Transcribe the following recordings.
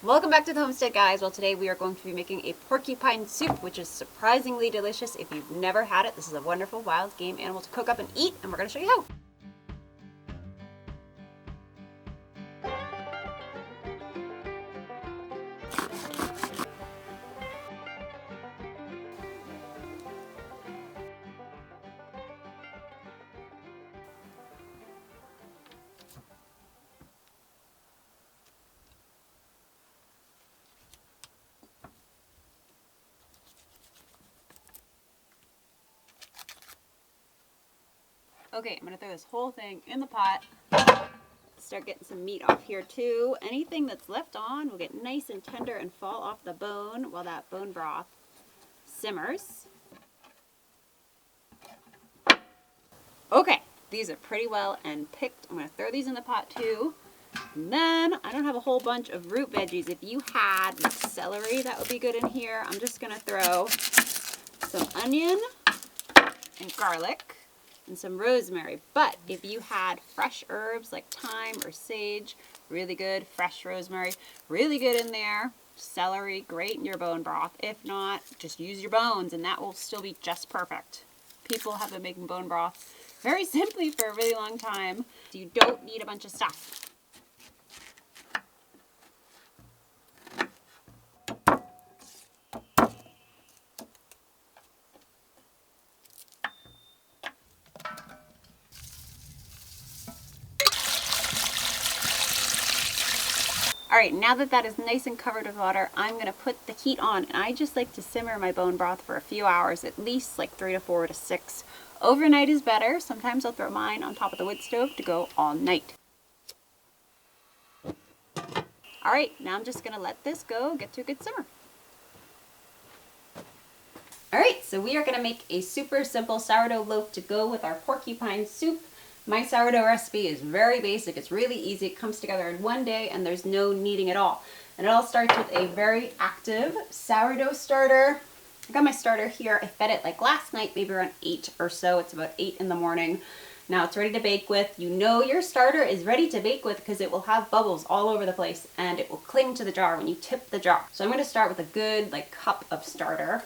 Welcome back to the Homestead, guys. Well, today we are going to be making a porcupine soup, which is surprisingly delicious. If you've never had it, this is a wonderful wild game animal to cook up and eat, and we're going to show you how. Okay, I'm going to throw this whole thing in the pot. Start getting some meat off here too. Anything that's left on will get nice and tender and fall off the bone while that bone broth simmers. Okay, these are pretty well and picked. I'm going to throw these in the pot too. And then I don't have a whole bunch of root veggies. If you had celery, that would be good in here. I'm just going to throw some onion and garlic and some rosemary. But if you had fresh herbs like thyme or sage, really good. Fresh rosemary, really good in there. Celery, great in your bone broth. If not, just use your bones and that will still be just perfect. People have been making bone broth very simply for a really long time. So you don't need a bunch of stuff. Alright, now that that is nice and covered with water, I'm going to put the heat on. And I just like to simmer my bone broth for a few hours, at least like 3 to 4 to 6. Overnight is better. Sometimes I'll throw mine on top of the wood stove to go all night. Alright, now I'm just going to let this go, get to a good simmer. Alright, so we are going to make a super simple sourdough loaf to go with our porcupine soup. My sourdough recipe is very basic. It's really easy. It comes together in one day and there's no kneading at all. And it all starts with a very active sourdough starter. I got my starter here. I fed it like last night, maybe around 8 or so. It's about 8 in the morning. Now it's ready to bake with. You know your starter is ready to bake with because it will have bubbles all over the place and it will cling to the jar when you tip the jar. So I'm going to start with a good cup of starter.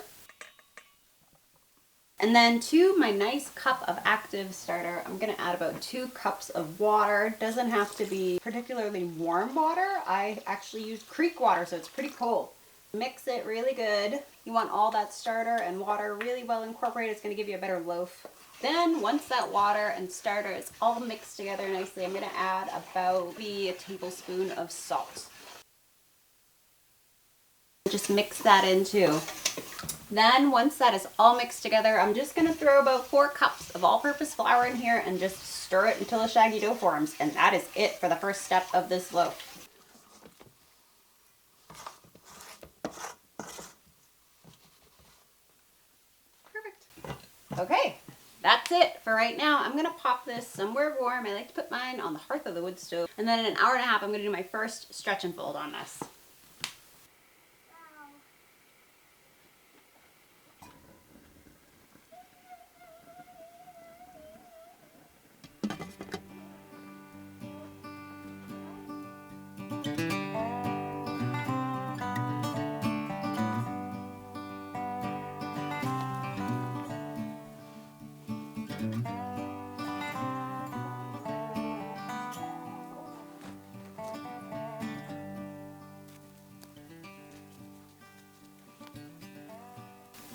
And then to my nice cup of active starter, I'm going to add about 2 cups of water. It doesn't have to be particularly warm water. I actually used creek water, so it's pretty cold. Mix it really good. You want all that starter and water really well incorporated. It's going to give you a better loaf. Then once that water and starter is all mixed together nicely, I'm going to add about maybe a tablespoon of salt. Just mix that in too. Then once that is all mixed together, I'm just going to throw about 4 cups of all-purpose flour in here and just stir it until a shaggy dough forms. And that is it for the first step of this loaf. Perfect. Okay, that's it for right now. I'm going to pop this somewhere warm. I like to put mine on the hearth of the wood stove. And then in an hour and a half, I'm going to do my first stretch and fold on this.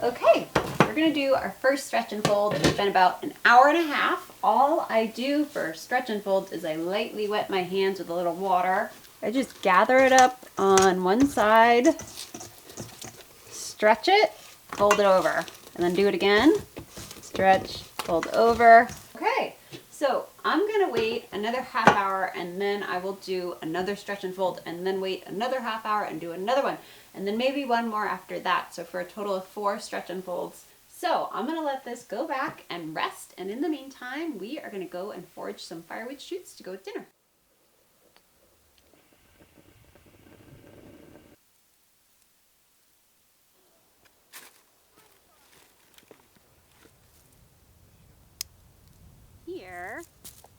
Okay, we're going to do our first stretch and fold. It's been about an hour and a half. All I do for stretch and folds is I lightly wet my hands with a little water. I just gather it up on one side, stretch it, fold it over, and then do it again. Stretch, fold over. Okay, so I'm going to wait another half hour and then I will do another stretch and fold and then wait another half hour and do another one. And then maybe one more after that. So for a total of 4 stretch and folds. So I'm going to let this go back and rest. And in the meantime, we are going to go and forage some fireweed shoots to go with dinner. Here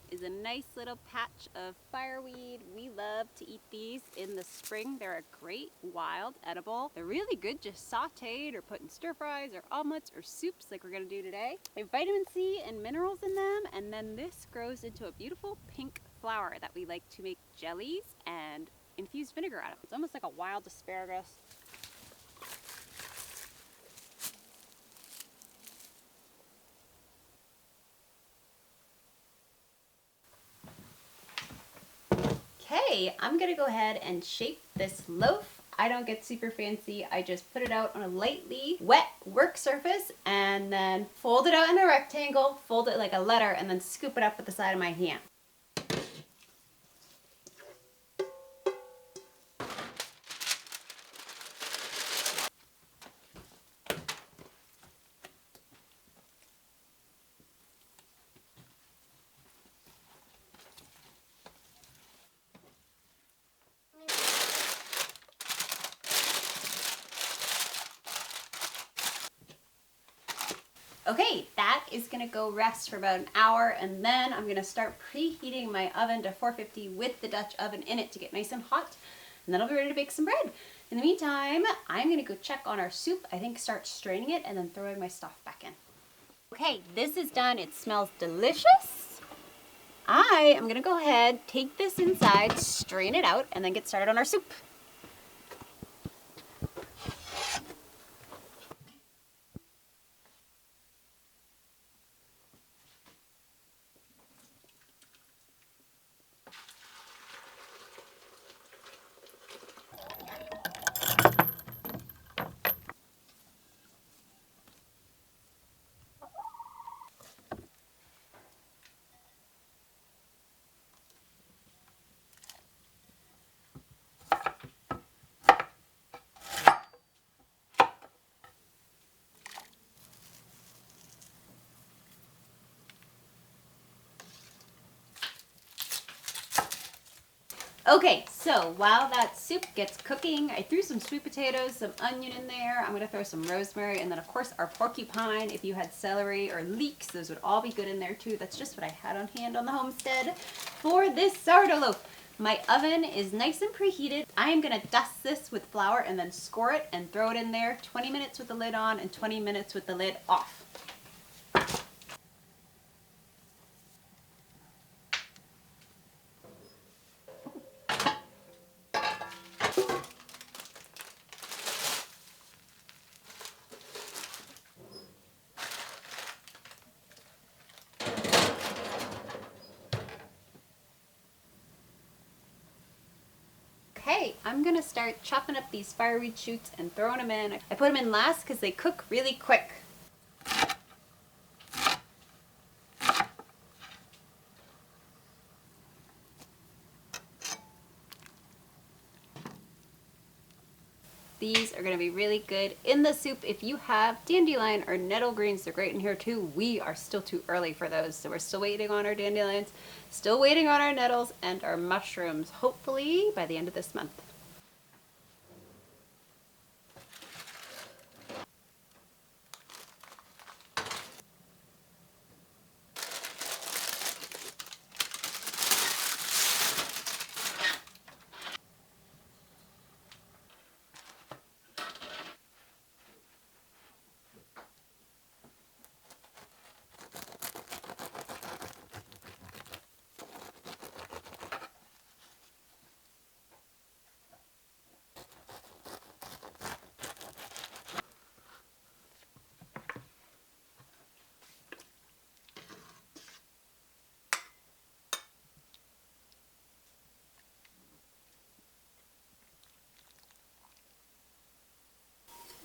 is a nice little patch of fireweed. We love to eat these in the spring. They're a great wild edible. They're really good just sauteed or put in stir fries or omelets or soups like we're gonna do today. They have vitamin C and minerals in them, and then this grows into a beautiful pink flower that we like to make jellies and infuse vinegar out of. It's almost like a wild asparagus. Okay, I'm gonna go ahead and shape this loaf. I don't get super fancy. I just put it out on a lightly wet work surface and then fold it out in a rectangle, fold it like a letter, and then scoop it up with the side of my hand. Okay, that is gonna go rest for about an hour, and then I'm gonna start preheating my oven to 450 with the Dutch oven in it to get nice and hot, and then I'll be ready to bake some bread. In the meantime, I'm gonna go check on our soup. I think start straining it and then throwing my stuff back in. Okay, this is done. It smells delicious. I am gonna go ahead, take this inside, strain it out, and then get started on our soup. Okay, so while that soup gets cooking, I threw some sweet potatoes, some onion in there. I'm gonna throw some rosemary, and then of course our porcupine. If you had celery or leeks, those would all be good in there too. That's just what I had on hand on the homestead for this sourdough loaf. My oven is nice and preheated. I am gonna dust this with flour and then score it and throw it in there. 20 minutes with the lid on and 20 minutes with the lid off. Okay, I'm gonna start chopping up these fireweed shoots and throwing them in. I put them in last because they cook really quick. These are gonna be really good in the soup. If you have dandelion or nettle greens, they're great in here too. We are still too early for those, so we're still waiting on our dandelions, still waiting on our nettles and our mushrooms, hopefully by the end of this month.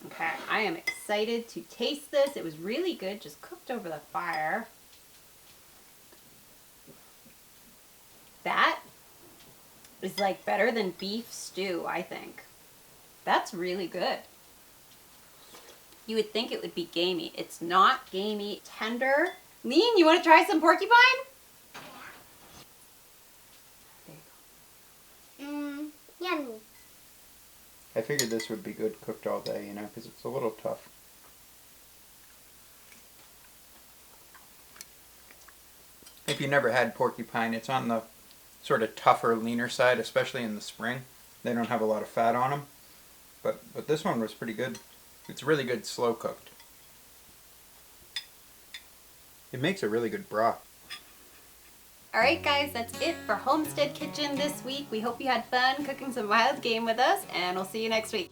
Okay, I am excited to taste this. It was really good, just cooked over the fire. That is like better than beef stew, I think. That's really good. You would think it would be gamey. It's not gamey, tender. Lena, you want to try some porcupine? Yummy. I figured this would be good cooked all day, you know, because it's a little tough. Hey, if you never had porcupine, it's on the sort of tougher, leaner side, especially in the spring. They don't have a lot of fat on them. But this one was pretty good. It's really good slow cooked. It makes a really good broth. Alright guys, that's it for Homestead Kitchen this week. We hope you had fun cooking some wild game with us, and we'll see you next week.